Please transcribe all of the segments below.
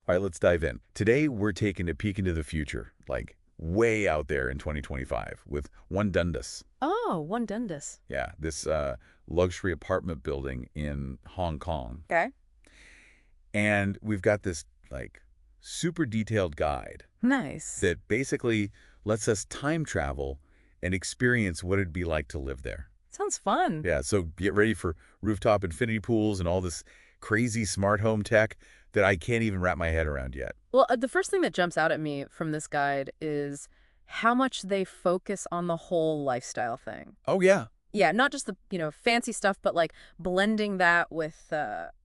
All right, let's dive in. Today, we're taking a peek into the future, like way out there in 2025 with One Dundas. Oh, One Dundas. Yeah, this luxury apartment building in Hong Kong. Okay. And we've got this like super detailed guide Nice. that basically lets us time travel and experience what it'd be like to live there. Sounds fun. Yeah, so get ready for rooftop infinity pools and all this crazy smart home tech that I can't even wrap my head around yet. Well, the first thing that jumps out at me from this guide is how much they focus on the whole lifestyle thing. Oh, yeah. Yeah, not just the, fancy stuff, but like blending that with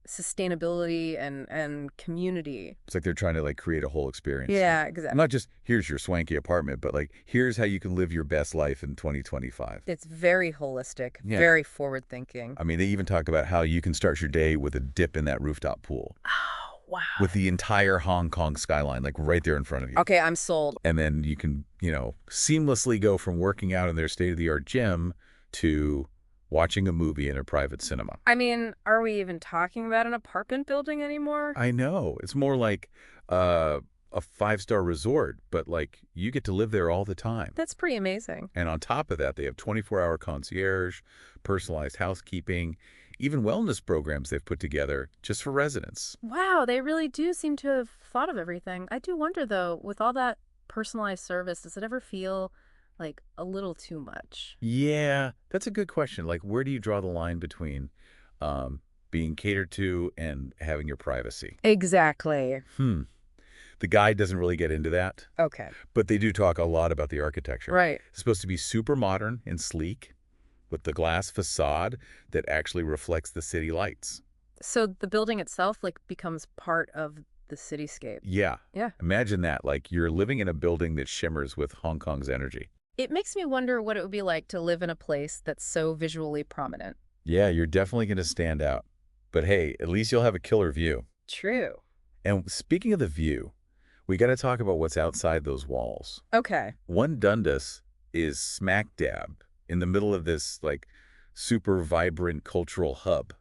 sustainability and community. It's like they're trying to like create a whole experience. Yeah, exactly. Not just here's your swanky apartment, but like here's how you can live your best life in 2025. It's very holistic, Yeah. very forward thinking. I mean, they even talk about how you can start your day with a dip in that rooftop pool Oh, wow. with the entire Hong Kong skyline, like right there in front of you. Okay, I'm sold. And then you can, seamlessly go from working out in their state-of-the-art gym to watching a movie in a private cinema. I mean, are we even talking about an apartment building anymore? I know. It's more like a five-star resort, but like you get to live there all the time. That's pretty amazing. And on top of that, they have 24-hour concierge, personalized housekeeping, even wellness programs they've put together just for residents. Wow, they really do seem to have thought of everything. I do wonder, though, with all that personalized service, does it ever feel like a little too much? Yeah, that's a good question. Like, where do you draw the line between being catered to and having your privacy? Exactly. The guide doesn't really get into that, Okay. but they do talk a lot about the architecture. Right. It's supposed to be super modern and sleek with the glass facade that actually reflects the city lights. So the building itself, like, becomes part of the cityscape. Yeah. Yeah. Imagine that. Like you're living in a building that shimmers with Hong Kong's energy. It makes me wonder what it would be like to live in a place that's so visually prominent. Yeah, you're definitely going to stand out. But hey, at least you'll have a killer view. True. And speaking of the view, we got to talk about what's outside those walls. Okay. One Dundas is smack dab in the middle of this like super vibrant cultural hub.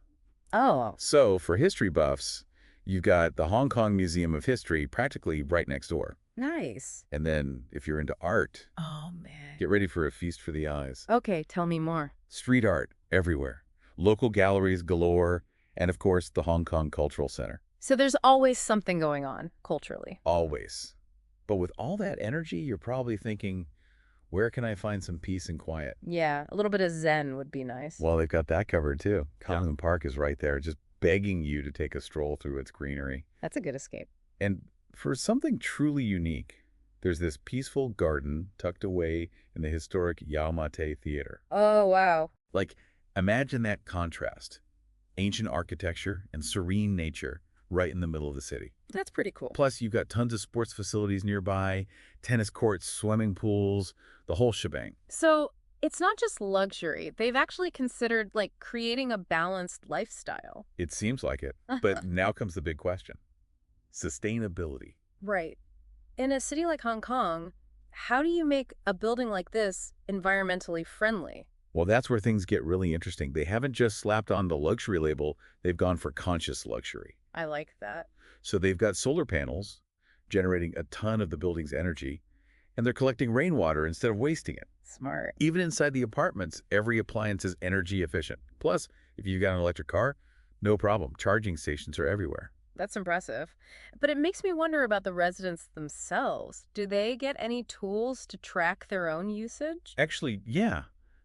Oh, So for history buffs, you've got the Hong Kong Museum of History practically right next door. nice. And then if you're into art, Oh, man. get ready for a feast for the eyes. Okay, tell me more. Street art everywhere. Local galleries galore. And of course, the Hong Kong Cultural Center. So there's always something going on culturally. Always. But with all that energy, you're probably thinking, where can I find some peace and quiet? Yeah, a little bit of zen would be nice. Well, they've got that covered too. Collins Park is right there, just begging you to take a stroll through its greenery. That's a good escape. And for something truly unique, there's this peaceful garden tucked away in the historic Yau Ma Tei Theater. Oh, wow. Like, imagine that contrast. Ancient architecture and serene nature right in the middle of the city. That's pretty cool. Plus, you've got tons of sports facilities nearby, tennis courts, swimming pools, the whole shebang. So it's not just luxury. They've actually considered, like, creating a balanced lifestyle. It seems like it. But now comes the big question. Sustainability. Right. In a city like Hong Kong, how do you make a building like this environmentally friendly? Well, that's where things get really interesting. They haven't just slapped on the luxury label, they've gone for conscious luxury. I like that. So they've got solar panels generating a ton of the building's energy, and they're collecting rainwater instead of wasting it. Smart. Even inside the apartments, every appliance is energy efficient. Plus, if you've got an electric car, no problem. Charging stations are everywhere. That's impressive. But it makes me wonder about the residents themselves. Do they get any tools to track their own usage? Actually, yeah.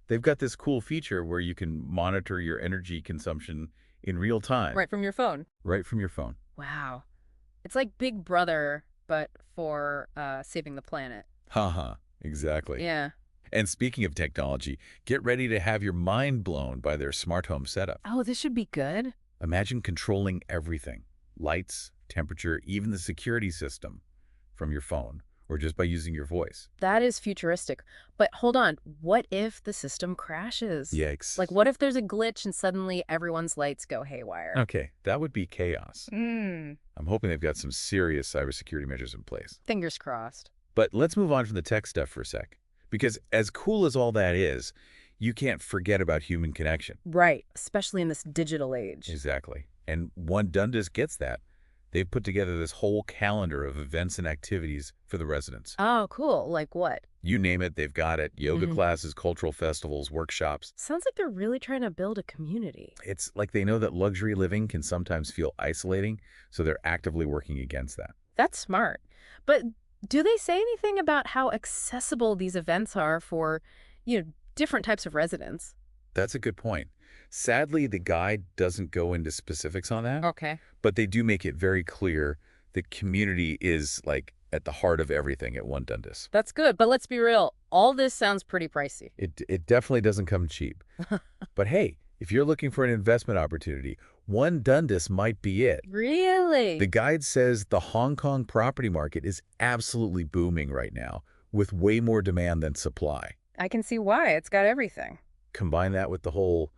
They've got this cool feature where you can monitor your energy consumption in real time. Right from your phone. Right from your phone. Wow. It's like Big Brother, but for saving the planet. Haha, exactly. Yeah. And speaking of technology, get ready to have your mind blown by their smart home setup. Oh, this should be good. Imagine controlling everything. Lights, temperature, even the security system from your phone or just by using your voice. That is futuristic. But hold on, what if the system crashes? Yikes. Like, what if there's a glitch and suddenly everyone's lights go haywire? Okay, that would be chaos. Mm. I'm hoping they've got some serious cybersecurity measures in place. Fingers crossed. But let's move on from the tech stuff for a sec. Because as cool as all that is, you can't forget about human connection. Right, especially in this digital age. Exactly. And One Dundas gets that. They've put together this whole calendar of events and activities for the residents. Oh, cool. Like what? You name it, they've got it. Yoga Hmm. classes, cultural festivals, workshops. Sounds like they're really trying to build a community. It's like they know that luxury living can sometimes feel isolating, so they're actively working against that. That's smart. But do they say anything about how accessible these events are for, different types of residents? That's a good point. Sadly, the guide doesn't go into specifics on that, Okay. but they do make it very clear that community is like at the heart of everything at One Dundas. That's good, but let's be real. All this sounds pretty pricey. It definitely doesn't come cheap. But hey, if you're looking for an investment opportunity, One Dundas might be it. Really? The guide says the Hong Kong property market is absolutely booming right now, with way more demand than supply. I can see why. It's got everything. Combine that with the whole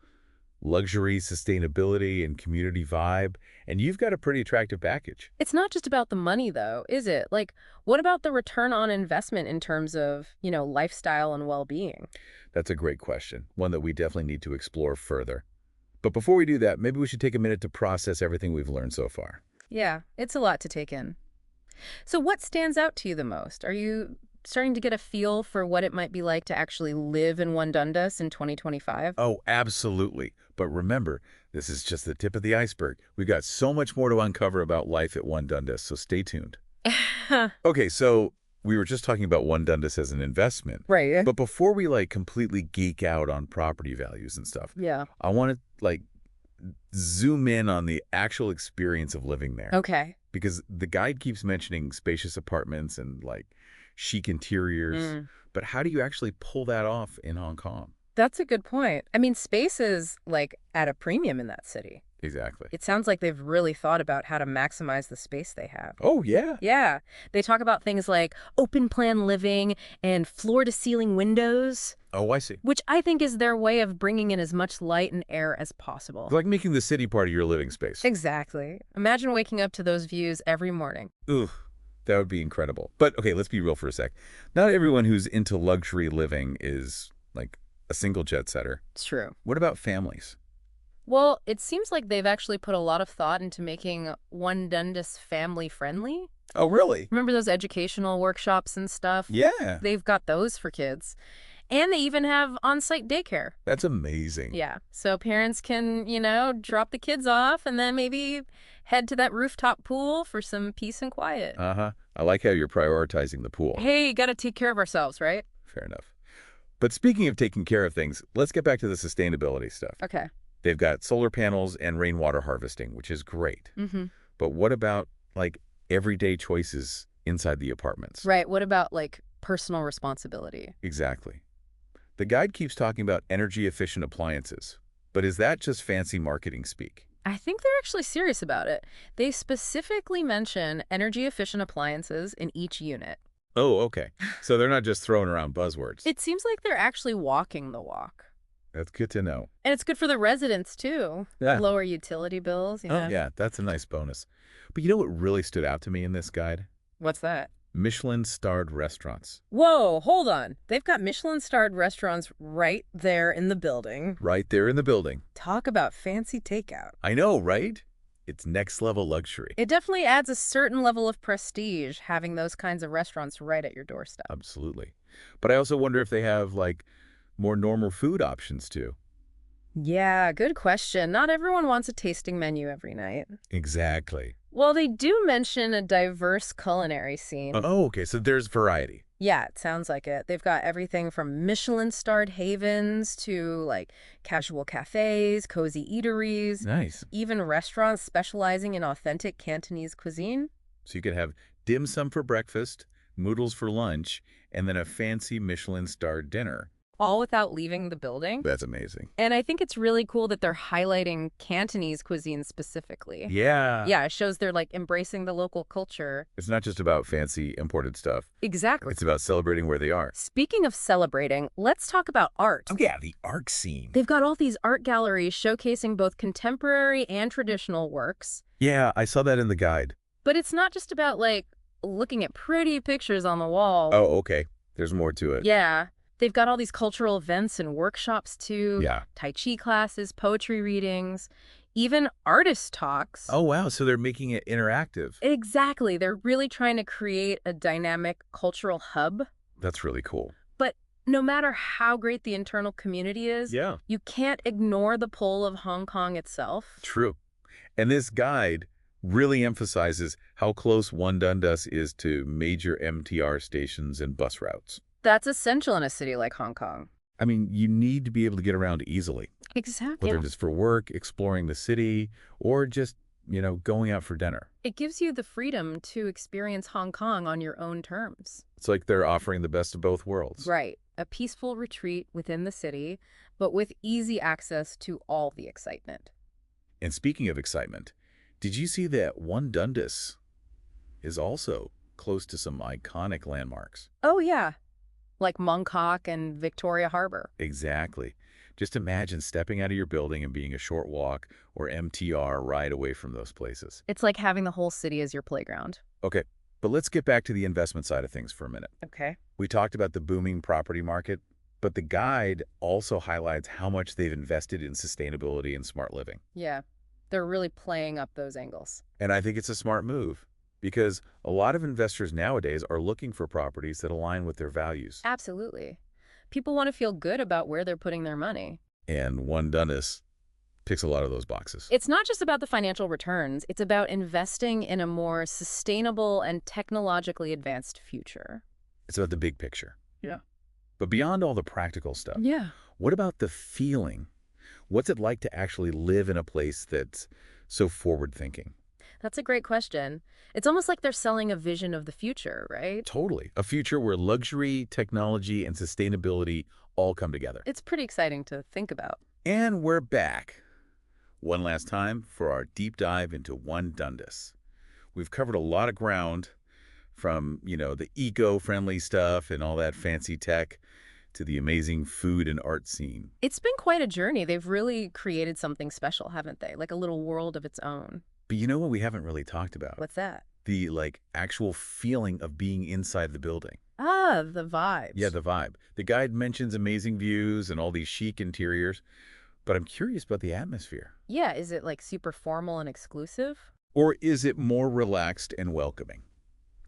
luxury, sustainability, and community vibe, and you've got a pretty attractive package. It's not just about the money, though, is it? Like, what about the return on investment in terms of, lifestyle and well-being? That's a great question, one that we definitely need to explore further. But before we do that, maybe we should take a minute to process everything we've learned so far. Yeah, it's a lot to take in. So what stands out to you the most? Are you starting to get a feel for what it might be like to actually live in One Dundas in 2025? Oh, absolutely. But remember, this is just the tip of the iceberg. We've got so much more to uncover about life at One Dundas, so stay tuned. Okay, so we were just talking about One Dundas as an investment. Right. But before we completely geek out on property values and stuff, Yeah. I want to zoom in on the actual experience of living there. Okay. Because the guide keeps mentioning spacious apartments and chic interiors. Mm. But how do you actually pull that off in Hong Kong? That's a good point. I mean, space is, at a premium in that city. Exactly. It sounds like they've really thought about how to maximize the space they have. Oh, yeah. Yeah. They talk about things like open plan living and floor-to-ceiling windows, Oh, I see. which I think is their way of bringing in as much light and air as possible. It's like making the city part of your living space. Exactly. Imagine waking up to those views every morning. Ugh, that would be incredible. But, okay, let's be real for a sec. Not everyone who's into luxury living is, a single jet setter. It's true. What about families? Well, it seems like they've actually put a lot of thought into making One Dundas family-friendly. Oh, really? Remember those educational workshops and stuff? Yeah. They've got those for kids. And they even have on-site daycare. That's amazing. Yeah. So parents can, drop the kids off and then maybe head to that rooftop pool for some peace and quiet. Uh-huh. I like how you're prioritizing the pool. Hey, gotta take care of ourselves, right? Fair enough. But speaking of taking care of things, let's get back to the sustainability stuff. Okay. They've got solar panels and rainwater harvesting, which is great. Mm-hmm. But what about, everyday choices inside the apartments? Right. What about, personal responsibility? Exactly. The guide keeps talking about energy-efficient appliances. But is that just fancy marketing speak? I think they're actually serious about it. They specifically mention energy-efficient appliances in each unit. Oh, okay. So they're not just throwing around buzzwords. It seems like they're actually walking the walk. That's good to know. And it's good for the residents, too. Yeah. Lower utility bills, Oh, yeah, that's a nice bonus. But you know what really stood out to me in this guide? What's that? Michelin-starred restaurants. Whoa, hold on. They've got Michelin-starred restaurants right there in the building. Right there in the building. Talk about fancy takeout. I know, right? It's next-level luxury. It definitely adds a certain level of prestige having those kinds of restaurants right at your doorstep. Absolutely. But I also wonder if they have, more normal food options, too. Yeah, good question. Not everyone wants a tasting menu every night. Exactly. Well, they do mention a diverse culinary scene. Oh, okay, so there's variety. Yeah, it sounds like it. They've got everything from Michelin-starred havens to, casual cafes, cozy eateries, Nice. even restaurants specializing in authentic Cantonese cuisine. So you could have dim sum for breakfast, noodles for lunch, and then a fancy Michelin-starred dinner. All without leaving the building. That's amazing. And I think it's really cool that they're highlighting Cantonese cuisine specifically. Yeah. Yeah, it shows they're embracing the local culture. It's not just about fancy imported stuff. Exactly. It's about celebrating where they are. Speaking of celebrating, let's talk about art. Oh, yeah, the art scene. They've got all these art galleries showcasing both contemporary and traditional works. Yeah, I saw that in the guide. But it's not just about, looking at pretty pictures on the wall. Oh, okay. There's more to it. Yeah. They've got all these cultural events and workshops, too. Yeah. Tai Chi classes, poetry readings, even artist talks. Oh, wow. So they're making it interactive. Exactly. They're really trying to create a dynamic cultural hub. That's really cool. But no matter how great the internal community is, Yeah. you can't ignore the pull of Hong Kong itself. True. And this guide really emphasizes how close One Dundas is to major MTR stations and bus routes. That's essential in a city like Hong Kong. I mean, you need to be able to get around easily, Exactly. whether it's for work, exploring the city, or just, going out for dinner. It gives you the freedom to experience Hong Kong on your own terms. It's like they're offering the best of both worlds. Right. A peaceful retreat within the city, but with easy access to all the excitement. And speaking of excitement, did you see that One Dundas is also close to some iconic landmarks? Oh, yeah. Like Mong Kok and Victoria Harbor. Exactly. Just imagine stepping out of your building and being a short walk or MTR ride away from those places. It's like having the whole city as your playground. Okay, but let's get back to the investment side of things for a minute. Okay. We talked about the booming property market, but the guide also highlights how much they've invested in sustainability and smart living. Yeah. They're really playing up those angles. And I think it's a smart move because a lot of investors nowadays are looking for properties that align with their values. Absolutely. People want to feel good about where they're putting their money. And One Dundas ticks a lot of those boxes. It's not just about the financial returns. It's about investing in a more sustainable and technologically advanced future. It's about the big picture. Yeah. But beyond all the practical stuff, Yeah. what about the feeling? What's it like to actually live in a place that's so forward-thinking? That's a great question. It's almost like they're selling a vision of the future, right? Totally. A future where luxury, technology, and sustainability all come together. It's pretty exciting to think about. And we're back. One last time for our deep dive into One Dundas. We've covered a lot of ground from, the eco-friendly stuff and all that fancy tech to the amazing food and art scene. It's been quite a journey. They've really created something special, haven't they? Like a little world of its own. But you know what we haven't really talked about? What's that? The, actual feeling of being inside the building. Ah, the vibes. Yeah, the vibe. The guide mentions amazing views and all these chic interiors, but I'm curious about the atmosphere. Yeah, is it like super formal and exclusive? Or is it more relaxed and welcoming?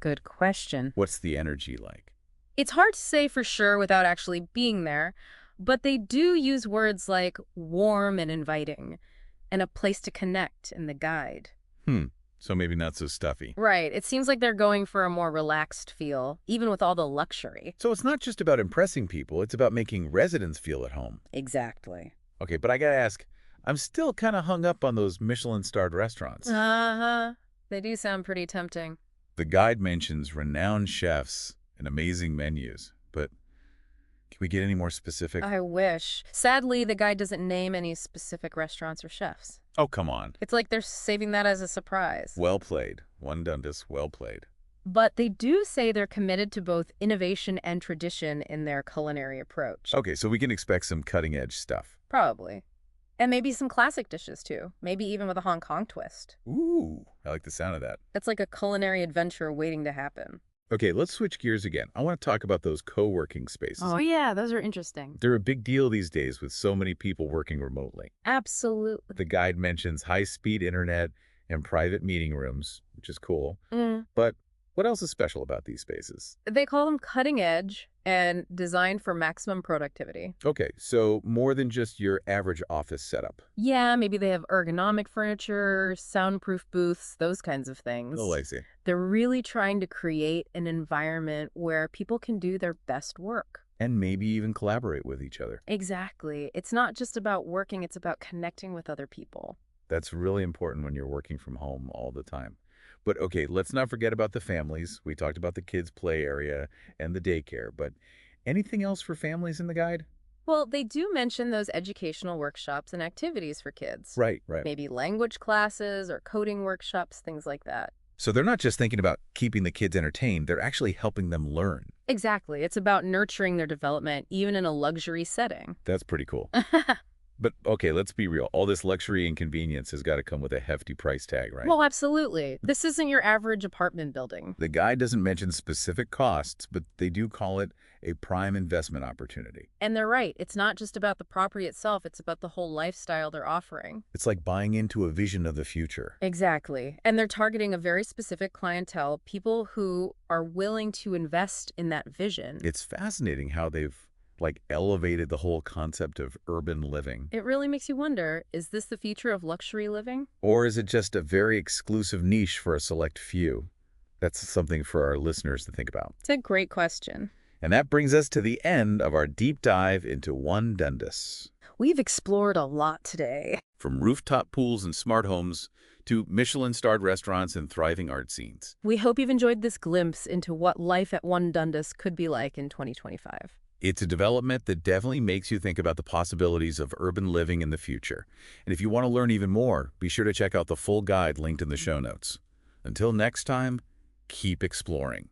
Good question. What's the energy like? It's hard to say for sure without actually being there, but they do use words like warm and inviting, and a place to connect in the guide. So maybe not so stuffy. Right. It seems like they're going for a more relaxed feel, even with all the luxury. So it's not just about impressing people, it's about making residents feel at home. Exactly. Okay, but I gotta ask, I'm still kind of hung up on those Michelin-starred restaurants. Uh-huh. They do sound pretty tempting. The guide mentions renowned chefs and amazing menus, but can we get any more specific? I wish. Sadly, the guide doesn't name any specific restaurants or chefs. Oh, come on. It's like they're saving that as a surprise. Well played. One Dundas, well played. But they do say they're committed to both innovation and tradition in their culinary approach. Okay, so we can expect some cutting-edge stuff. Probably. And maybe some classic dishes, too. Maybe even with a Hong Kong twist. Ooh, I like the sound of that. It's like a culinary adventure waiting to happen. Okay, let's switch gears again. I want to talk about those co-working spaces. Oh, yeah, those are interesting. They're a big deal these days with so many people working remotely. Absolutely. The guide mentions high-speed internet and private meeting rooms, which is cool. Mm. But what else is special about these spaces? They call them cutting edge and designed for maximum productivity. Okay, so more than just your average office setup. Yeah, maybe they have ergonomic furniture, soundproof booths, those kinds of things. Oh, I see. They're really trying to create an environment where people can do their best work. And maybe even collaborate with each other. Exactly. It's not just about working, it's about connecting with other people. That's really important when you're working from home all the time. But okay, let's not forget about the families. We talked about the kids' play area and the daycare, but anything else for families in the guide? Well, they do mention those educational workshops and activities for kids. Right. Maybe language classes or coding workshops, things like that. So they're not just thinking about keeping the kids entertained, they're actually helping them learn. Exactly. It's about nurturing their development, even in a luxury setting. That's pretty cool. But okay, let's be real. All this luxury and convenience has got to come with a hefty price tag, right? Well, absolutely. This isn't your average apartment building. The guide doesn't mention specific costs, but they do call it a prime investment opportunity. And they're right. It's not just about the property itself. It's about the whole lifestyle they're offering. It's like buying into a vision of the future. Exactly. And they're targeting a very specific clientele, people who are willing to invest in that vision. It's fascinating how they've elevated the whole concept of urban living. It really makes you wonder, is this the future of luxury living? Or is it just a very exclusive niche for a select few? That's something for our listeners to think about. It's a great question. And that brings us to the end of our deep dive into One Dundas. We've explored a lot today. From rooftop pools and smart homes to Michelin-starred restaurants and thriving art scenes. We hope you've enjoyed this glimpse into what life at One Dundas could be like in 2025. It's a development that definitely makes you think about the possibilities of urban living in the future. And if you want to learn even more, be sure to check out the full guide linked in the show notes. Until next time, keep exploring.